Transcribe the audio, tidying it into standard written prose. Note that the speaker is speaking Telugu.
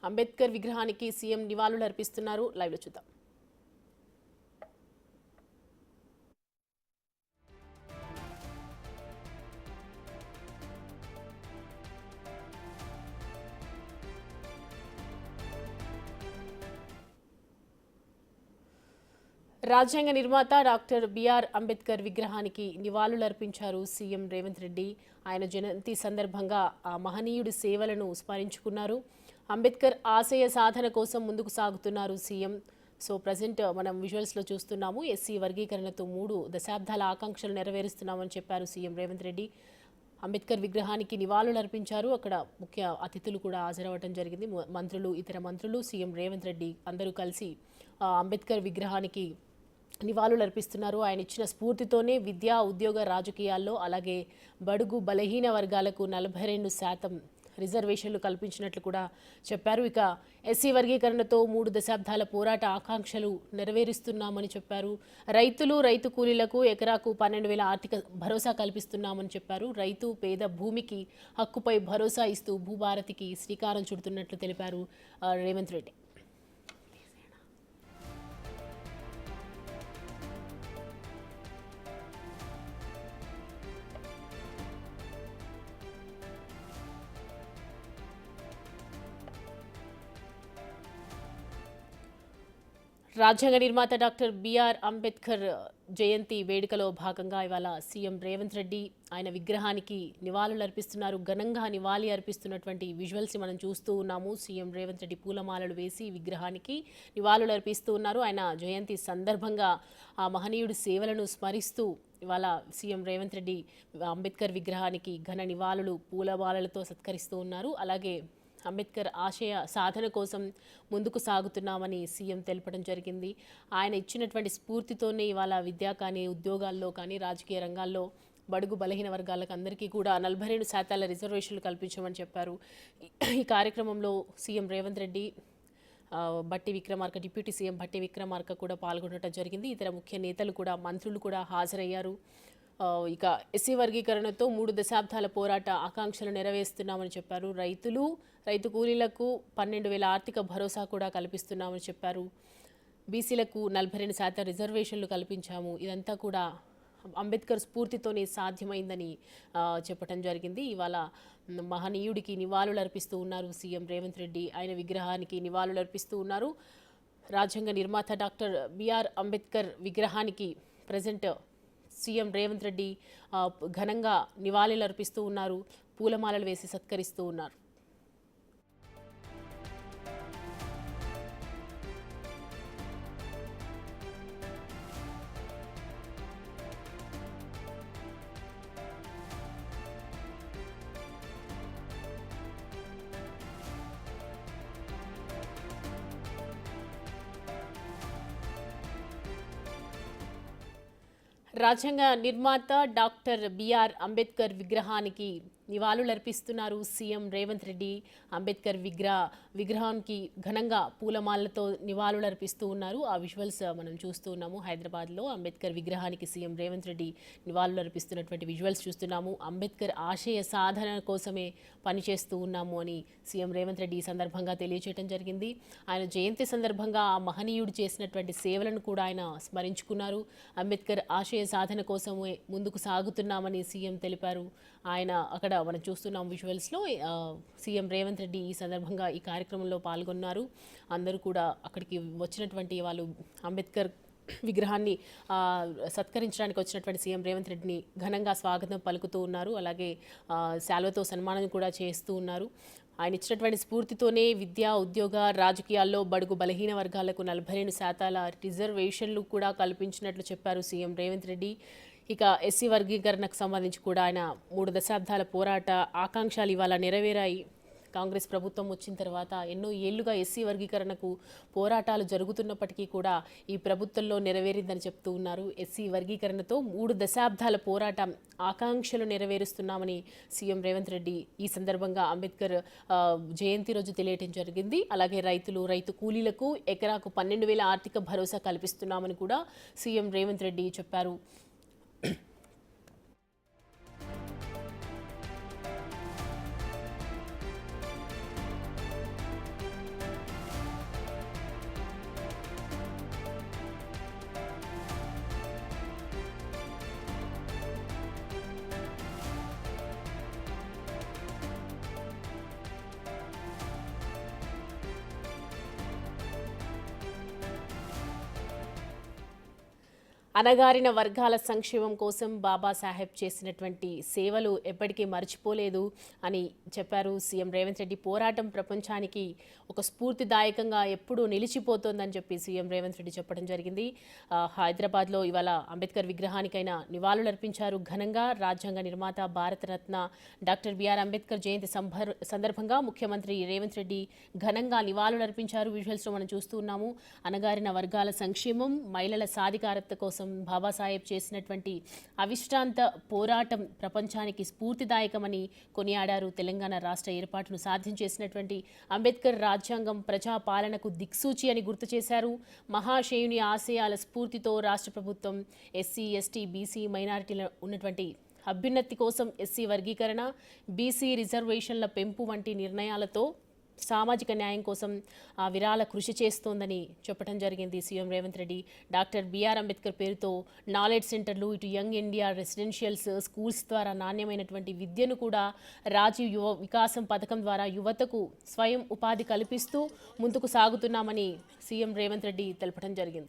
అంబేద్కర్ విగ్రహానికి సీఎం నివాళులు అర్పిస్తున్నారు. లైవ్లో చూద్దాం. రాజ్యాంగ నిర్మాత డాక్టర్ బిఆర్ అంబేద్కర్ విగ్రహానికి నివాళులు అర్పించారు సీఎం రేవంత్ రెడ్డి. ఆయన జయంతి సందర్భంగా ఆ మహనీయుడి సేవలను స్మరించుకున్నారు. అంబేద్కర్ ఆశయ సాధన కోసం ముందుకు సాగుతున్నారు సీఎం. సో ప్రజెంట్ మనం విజువల్స్లో చూస్తున్నాము. ఎస్సీ వర్గీకరణతో 3 దశాబ్దాల ఆకాంక్షలు నెరవేరుస్తున్నామని చెప్పారు సీఎం రేవంత్ రెడ్డి. అంబేద్కర్ విగ్రహానికి నివాళులు అర్పించారు. అక్కడ ముఖ్య అతిథులు కూడా హాజరవ్వడం జరిగింది. మంత్రులు, ఇతర మంత్రులు, సీఎం రేవంత్ రెడ్డి అందరూ కలిసి అంబేద్కర్ విగ్రహానికి నివాళులు అర్పిస్తున్నారు. ఆయన ఇచ్చిన స్ఫూర్తితోనే విద్యా, ఉద్యోగ, రాజకీయాల్లో అలాగే బడుగు బలహీన వర్గాలకు 42% రిజర్వేషన్లు కల్పించినట్లు కూడా చెప్పారు. ఇక ఎస్సీ వర్గీకరణతో 3 దశాబ్దాల పోరాట ఆకాంక్షలు నెరవేరుస్తున్నామని చెప్పారు. రైతు కూలీలకు ఎకరాకు 12,000 ఆర్థిక భరోసా కల్పిస్తున్నామని చెప్పారు. రైతు పేద భూమికి హక్కుపై భరోసా ఇస్తూ భూభారతికి శ్రీకారం చుడుతున్నట్లు తెలిపారు రేవంత్ రెడ్డి. రాజ్యాంగ నిర్మాత డాక్టర్ బిఆర్ అంబేద్కర్ జయంతి వేడుకలో భాగంగా ఇవాళ సీఎం రేవంత్ రెడ్డి ఆయన విగ్రహానికి నివాళులు అర్పిస్తున్నారు. ఘనంగా నివాళి అర్పిస్తున్నటువంటి విజువల్స్ మనం చూస్తూ ఉన్నాము. సీఎం రేవంత్ రెడ్డి పూలమాలలు వేసి విగ్రహానికి నివాళులు అర్పిస్తూ ఉన్నారు. ఆయన జయంతి సందర్భంగా ఆ మహనీయుడి సేవలను స్మరిస్తూ ఇవాళ సీఎం రేవంత్ రెడ్డి అంబేద్కర్ విగ్రహానికి ఘన నివాళులు పూలమాలలతో సత్కరిస్తూ ఉన్నారు. అలాగే అంబేద్కర్ ఆశయ సాధన కోసం ముందుకు సాగుతున్నామని సీఎం తెలపడం జరిగింది. ఆయన ఇచ్చినటువంటి స్ఫూర్తితోనే ఇవాళ విద్య కానీ, ఉద్యోగాల్లో కానీ, రాజకీయ రంగాల్లో బడుగు బలహీన వర్గాలకు అందరికీ కూడా 42% రిజర్వేషన్లు కల్పించమని చెప్పారు. ఈ కార్యక్రమంలో సీఎం రేవంత్ రెడ్డి, బట్టి విక్రమార్క, డిప్యూటీ సీఎం బట్టి విక్రమార్క కూడా పాల్గొనడం జరిగింది. ఇతర ముఖ్య నేతలు కూడా, మంత్రులు కూడా హాజరయ్యారు. ఇక ఎస్సీ వర్గీకరణతో 3 దశాబ్దాల పోరాట ఆకాంక్షలు నెరవేరుస్తున్నామని చెప్పారు. రైతు కూలీలకు 12,000 ఆర్థిక భరోసా కూడా కల్పిస్తున్నామని చెప్పారు. బీసీలకు 42% రిజర్వేషన్లు కల్పించాము. ఇదంతా కూడా అంబేద్కర్ స్ఫూర్తితోనే సాధ్యమైందని చెప్పడం జరిగింది. ఇవాళ మహనీయుడికి నివాళులు అర్పిస్తూ ఉన్నారు సీఎం రేవంత్ రెడ్డి. ఆయన విగ్రహానికి నివాళులు అర్పిస్తూ ఉన్నారు. రాజ్యాంగ నిర్మాత డాక్టర్ బిఆర్ అంబేద్కర్ విగ్రహానికి ప్రజెంట్ సీఎం రేవంత్ రెడ్డి ఘనంగా నివాళులు అర్పిస్తూ ఉన్నారు. పూలమాలలు వేసి సత్కరిస్తూ ఉన్నారు. రాజ్యాంగ నిర్మాత డాక్టర్ బిఆర్ అంబేద్కర్ విగ్రహానికి నివాళులర్పిస్తున్నారు సీఎం రేవంత్ రెడ్డి. అంబేద్కర్ విగ్రహానికి ఘనంగా పూలమాలతో నివాళులర్పిస్తూ ఉన్నారు. ఆ విజువల్స్ మనం చూస్తూ ఉన్నాము. హైదరాబాద్లో అంబేద్కర్ విగ్రహానికి సీఎం రేవంత్ రెడ్డి నివాళులర్పిస్తున్నటువంటి విజువల్స్ చూస్తున్నాము. అంబేద్కర్ ఆశయ సాధన కోసమే పనిచేస్తూ ఉన్నాము అని సీఎం రేవంత్ రెడ్డి ఈ సందర్భంగా తెలియజేయడం జరిగింది. ఆయన జయంతి సందర్భంగా ఆ మహనీయుడు చేసినటువంటి సేవలను కూడా ఆయన స్మరించుకున్నారు. అంబేద్కర్ ఆశయ సాధన కోసమే ముందుకు సాగుతున్నామని సీఎం తెలిపారు. ఆయన అక్కడ మనం చూస్తున్నాం విజువల్స్లో సీఎం రేవంత్ రెడ్డి ఈ సందర్భంగా ఈ కార్యక్రమంలో పాల్గొన్నారు. అందరూ కూడా అక్కడికి వచ్చినటువంటి వాళ్ళు అంబేద్కర్ విగ్రహాన్ని సత్కరించడానికి వచ్చినటువంటి సీఎం రేవంత్ రెడ్డిని ఘనంగా స్వాగతం పలుకుతూ ఉన్నారు. అలాగే శాల్వతో సన్మానం కూడా చేస్తూ ఉన్నారు. ఆయన ఇచ్చినటువంటి స్ఫూర్తితోనే విద్య, ఉద్యోగ, రాజకీయాల్లో బడుగు బలహీన వర్గాలకు 42% రిజర్వేషన్లు కూడా కల్పించినట్లు చెప్పారు సీఎం రేవంత్ రెడ్డి. ఇక ఎస్సీ వర్గీకరణకు సంబంధించి కూడా ఆయన 3 దశాబ్దాల పోరాట ఆకాంక్షలు ఇవాళ నెరవేరాయి. కాంగ్రెస్ ప్రభుత్వం వచ్చిన తర్వాత ఎన్నో ఏళ్లుగా ఎస్సీ వర్గీకరణకు పోరాటాలు జరుగుతున్నప్పటికీ కూడా ఈ ప్రభుత్వంలో నెరవేరిందని చెప్తూ ఉన్నారు. ఎస్సీ వర్గీకరణతో 3 దశాబ్దాల పోరాటం ఆకాంక్షలు నెరవేరుస్తున్నామని సీఎం రేవంత్ రెడ్డి ఈ సందర్భంగా అంబేద్కర్ జయంతి రోజు తెలియటం జరిగింది. అలాగే రైతు కూలీలకు ఎకరాకు 12,000 ఆర్థిక భరోసా కల్పిస్తున్నామని కూడా సీఎం రేవంత్ రెడ్డి చెప్పారు. అణగారిన వర్గాల సంక్షేమం కోసం బాబాసాహెబ్ చేసినటువంటి సేవలు ఎప్పటికీ మర్చిపోలేదు అని చెప్పారు సీఎం రేవంత్ రెడ్డి. పోరాటం ప్రపంచానికి ఒక స్ఫూర్తిదాయకంగా ఎప్పుడూ నిలిచిపోతోందని చెప్పి సీఎం రేవంత్ రెడ్డి చెప్పడం జరిగింది. హైదరాబాద్లో ఇవాళ అంబేద్కర్ విగ్రహానికైనా నివాళులర్పించారు ఘనంగా. రాజ్యాంగ నిర్మాత భారతరత్న డాక్టర్ బిఆర్ అంబేద్కర్ జయంతి సందర్భంగా ముఖ్యమంత్రి రేవంత్ రెడ్డి ఘనంగా నివాళులర్పించారు. విజువల్స్లో మనం చూస్తూ ఉన్నాము. అణగారిన వర్గాల సంక్షేమం, మహిళల సాధికారత కోసం బాబాసాహెబ్ చేసినటువంటి అవిశ్రాంత పోరాటం ప్రపంచానికి స్ఫూర్తిదాయకమని కొనియాడారు. తెలంగాణ రాష్ట్ర ఏర్పాటును సాధించేసినటువంటి అంబేద్కర్ రాజ్యాంగం ప్రజాపాలనకు దిక్సూచి అని గుర్తు చేశారు. మహాశయుని ఆశయాల స్ఫూర్తితో రాష్ట్ర ప్రభుత్వం ఎస్సీ, ఎస్టీ, బీసీ, మైనారిటీల ఉన్నటువంటి అభ్యున్నతి కోసం ఎస్సీ వర్గీకరణ, బీసీ రిజర్వేషన్ల పెంపు వంటి నిర్ణయాలతో సామాజిక న్యాయం కోసం విరాళ కృషి చేస్తోందని చెప్పడం జరిగింది CM Revanth Reddy. Doctor BR Ambedkar పేరుతో నాలెడ్జ్ సెంటర్లు, ఇటు యంగ్ ఇండియా రెసిడెన్షియల్స్ స్కూల్స్ ద్వారా నాణ్యమైనటువంటి విద్యను కూడా రాజీవ్ యువ వికాసం పథకం ద్వారా యువతకు స్వయం ఉపాధి కల్పిస్తూ ముందుకు సాగుతున్నామని సీఎం రేవంత్ రెడ్డి తెలపడం జరిగింది.